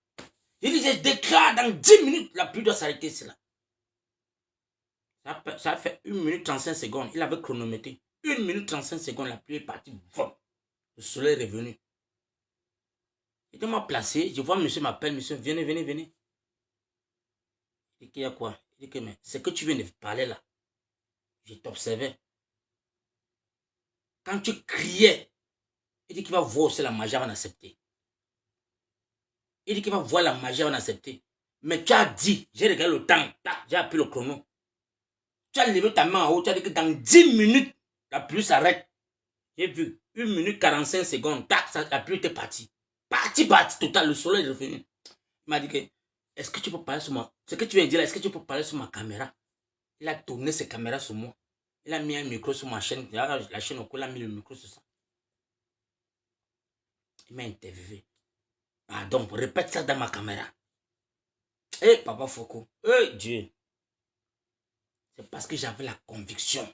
Je déclare dans 10 minutes, la pluie doit s'arrêter ici là. Ça a fait 1 minute 35 secondes. Il avait chronométré. 1 minute 35 secondes, la pluie est partie. Le soleil est revenu. J'étais mal placé. Je vois monsieur m'appelle. Monsieur, venez, venez, venez. Il dit qu'il y a quoi? Il dit que mais c'est que tu viens de parler là. Je t'observais. Quand tu criais, il dit qu'il va voir aussi la magie avant d'accepter. Il dit qu'il va voir la magie avant d'accepter. Mais tu as dit, j'ai regardé le temps, j'ai appris le chrono. Tu as levé ta main en haut, tu as dit que dans 10 minutes, la pluie s'arrête. J'ai vu, 1 minute 45 secondes, tac, la pluie était partie. Parti, total, le soleil est revenu. Il m'a dit que, est-ce que tu peux parler sur moi? Ce que tu viens de dire là, est-ce que tu peux parler sur ma caméra? Il a tourné ses caméras sur moi. Il a mis un micro sur ma chaîne, la chaîne au cou, il a mis le micro sur ça. Il m'a interviewé. Pardon, répète ça dans ma caméra. Eh, Papa Foucault, eh, Dieu. C'est parce que j'avais la conviction.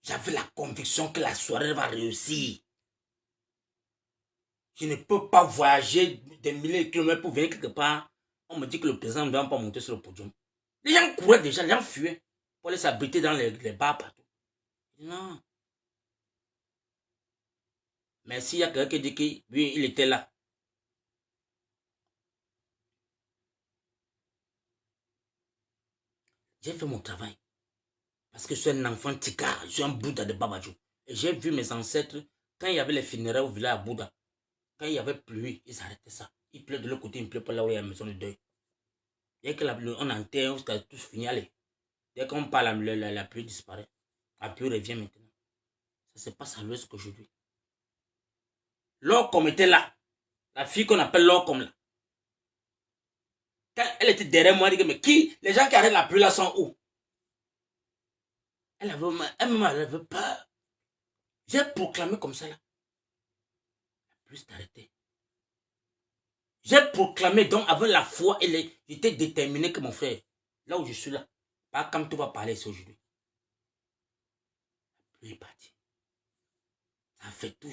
J'avais la conviction que la soirée va réussir. Je ne peux pas voyager des milliers de kilomètres pour venir quelque part. On me dit que le président ne va pas monter sur le podium. Les gens couraient déjà, les gens fuyaient pour aller s'abriter dans les bars partout. Non. Mais s'il y a quelqu'un qui dit que lui, il était là. J'ai fait mon travail. Parce que je suis un enfant tika, je suis un Bouddha de Babadjou. Et j'ai vu mes ancêtres, quand il y avait les funérailles au village à Bouddha, quand il y avait pluie, ils arrêtaient ça. Il pleut de l'autre côté, il ne pleut pas là où il y a la maison de deuil. Dès qu'on enterre, jusqu'à tout fini, allez. Dès qu'on parle, la pluie disparaît. La pluie revient maintenant. Ça se passe à l'ouest qu'aujourd'hui. L'Orcom était là. La fille qu'on appelle l'Orcom là. Quand elle était derrière moi, elle dit, mais qui? Les gens qui arrêtent la pluie là sont où? Elle avait peur. J'ai proclamé comme ça là. La pluie s'est arrêtée. J'ai proclamé donc avec la foi et j'étais déterminé que mon frère, là où je suis là, pas comme tu vas parler ici aujourd'hui. La pluie est partie. Ça fait tout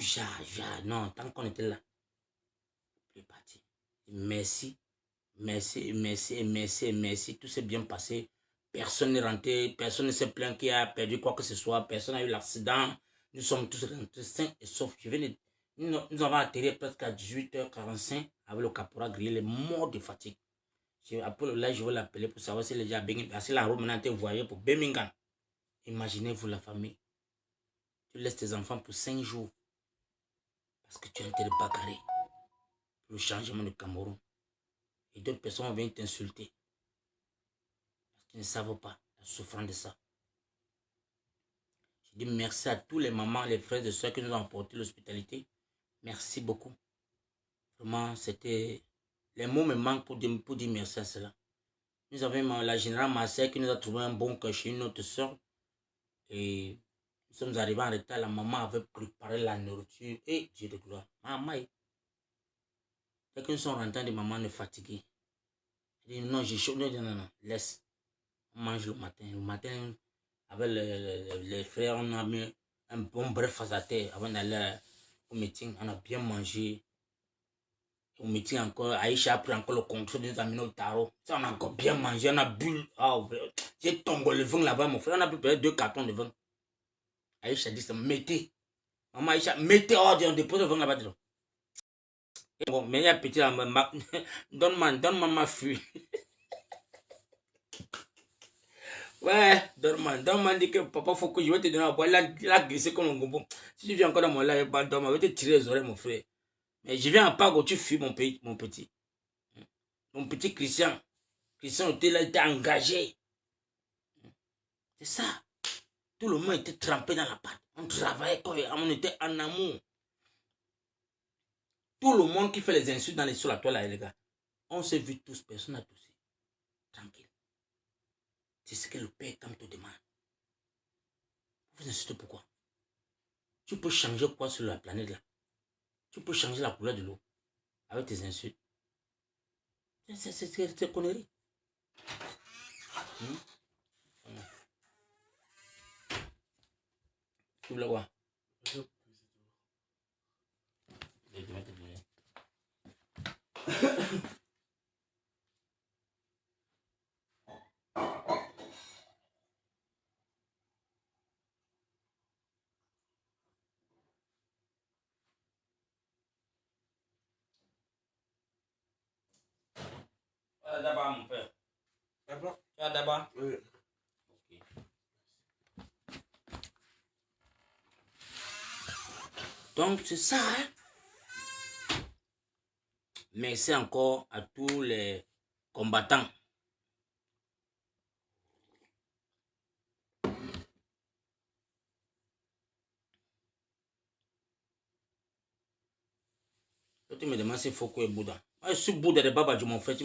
non, tant qu'on était là. La pluie est partie. Merci, merci, merci, merci, merci. Tout s'est bien passé. Personne n'est rentré, personne ne s'est plaint qu'il a perdu quoi que ce soit, personne n'a eu l'accident. Nous sommes tous rentrés sains et saufs. Nous avons atterri presque à 18h45 avec le caporal grillé, les morts de fatigue. Après là, je vais l'appeler pour savoir si les gens si la route maintenant a été voyée pour Birmingham. Imaginez-vous la famille. Tu laisses tes enfants pour 5 jours parce que tu as été bagarré pour le changement de Cameroun. Et d'autres personnes viennent t'insulter parce qu'ils ne savent pas la souffrance de ça. Je dis merci à tous les mamans, les frères et soeurs qui nous ont apporté l'hospitalité. Merci beaucoup. Vraiment, c'était... Les mots me manquent pour dire merci à cela. Nous avons la générale Marseille qui nous a trouvé un bon cœur chez une autre soeur. Et nous sommes arrivés en retard. La maman avait préparé la nourriture. Et Dieu de gloire. Maman, dès que nous sommes rentrés, les mamans ne fatiguées. Elle dit non, j'ai chaud. Non, non, laisse. On mange le matin. Le matin, avec les frères, on a mis un bon breakfast à terre avant d'aller au meeting. On a bien mangé. Au meeting encore, Aïcha a pris encore le contrôle de nous amener au tarot. Ça, on a encore bien mangé, on a bu. Oh, j'ai tombé le vin là-bas, mon frère. On a bu peut-être 2 cartons de vin. Aïcha dit ça, mettez. Maman Aïcha, mettez, oh, on dépose le vin là-bas. Bon, mais il y a petit là, donne-moi ma fille. Ouais, donne-moi, dit que papa, faut que je vais te donner à boire. Il a glissé comme un bonbon. Si tu viens encore dans mon live, donne-moi, je vais te tirer les oreilles, mon frère. Mais je viens à Pago, tu fuis mon petit. Mon petit Christian. Christian était là, il était engagé. C'est ça. Tout le monde était trempé dans la pâte. On travaillait quand on était en amour. Tout le monde qui fait les insultes dans les sur la toile, là, les gars. On s'est vu tous, personne n'a toussé. Tranquille. C'est ce que le Père comme te demande. Vous insistez pourquoi? Tu peux changer quoi sur la planète là? Tu peux changer la couleur de l'eau avec tes insultes. C'est connerie. Tu veux le voir? D'abord, mon père. D'abord? D'abord? Oui. Okay. Donc, c'est ça, hein? Merci encore à tous les combattants. Tu me demandes si Foko est Bouddha. Moi, je suis Bouddha de Baba, je m'en fais. Tu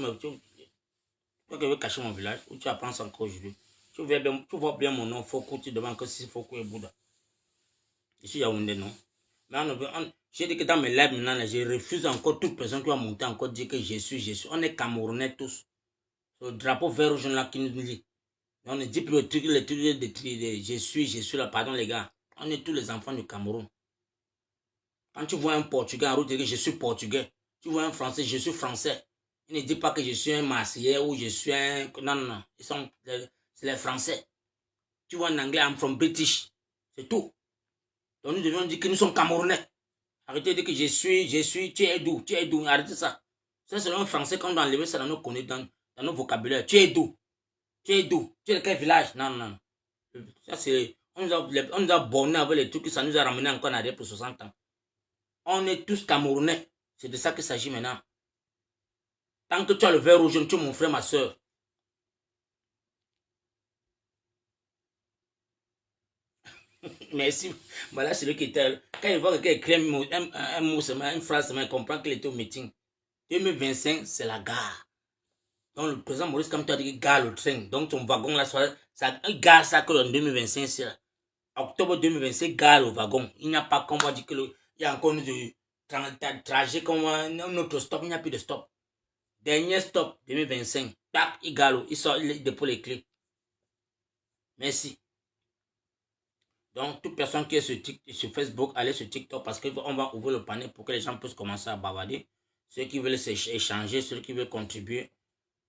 veux cacher mon village ou tu apprends ça encore aujourd'hui. Tu vois bien mon nom, Foko, tu demandes que si Foko est Bouddha. Je suis Yaoundé, non? Mais j'ai dit que dans mes lives maintenant, je refuse encore toute personne qui va monter encore dire que je suis. On est Camerounais tous. Le drapeau vert rouge là qui nous dit. On ne dit plus le truc de je suis là, pardon les gars. On est tous les enfants du Cameroun. Quand tu vois un Portugais en route, tu dis je suis Portugais. Tu vois un Français, je suis Français. Il ne dit pas que je suis un Marseillais ou je suis un... Non. C'est les Français. Tu vois un Anglais, I'm from British. C'est tout. Donc nous devons dire que nous sommes Camerounais. Arrêtez de dire que je suis, tu es d'où, arrêtez ça. Ça c'est un Français quand on doit enlever ça dans nos vocabulaires. Tu es d'où, tu es de quel village? Non. Ça c'est, on nous a borné avec les trucs, ça nous a ramené encore en arrière pour 60 ans. On est tous Camerounais. C'est de ça qu'il s'agit maintenant. Tant que tu as le vert rouge, tu es mon frère, ma soeur. Merci. Voilà celui qui était. Quand il voit quelqu'un écrit un mot, une phrase, il comprend qu'il était au meeting. 2025, c'est la gare. Donc le président Maurice, comme tu as dit, gare le train. Donc ton wagon là, ça gare ça que en 2025, c'est là. Octobre 2025, gare le wagon. Il n'y a pas qu'on va dire que il y a encore de trajet comme notre stop, il n'y a plus de stop. Dernier stop, 2025. Tac, il gare, il sort, il dépose les clés. Merci. Donc, toute personne qui est sur Facebook, allez sur TikTok parce qu'on va ouvrir le panel pour que les gens puissent commencer à bavarder. Ceux qui veulent échanger, ceux qui veulent contribuer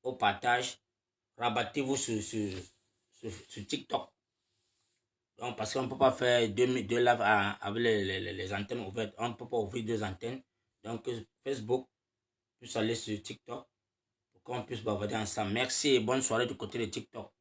au partage, rabattez-vous sur TikTok. Donc, parce qu'on ne peut pas faire deux lives avec les antennes ouvertes. On ne peut pas ouvrir deux antennes. Donc, Facebook puisse aller sur TikTok pour qu'on puisse bavarder ensemble. Merci et bonne soirée du côté de TikTok.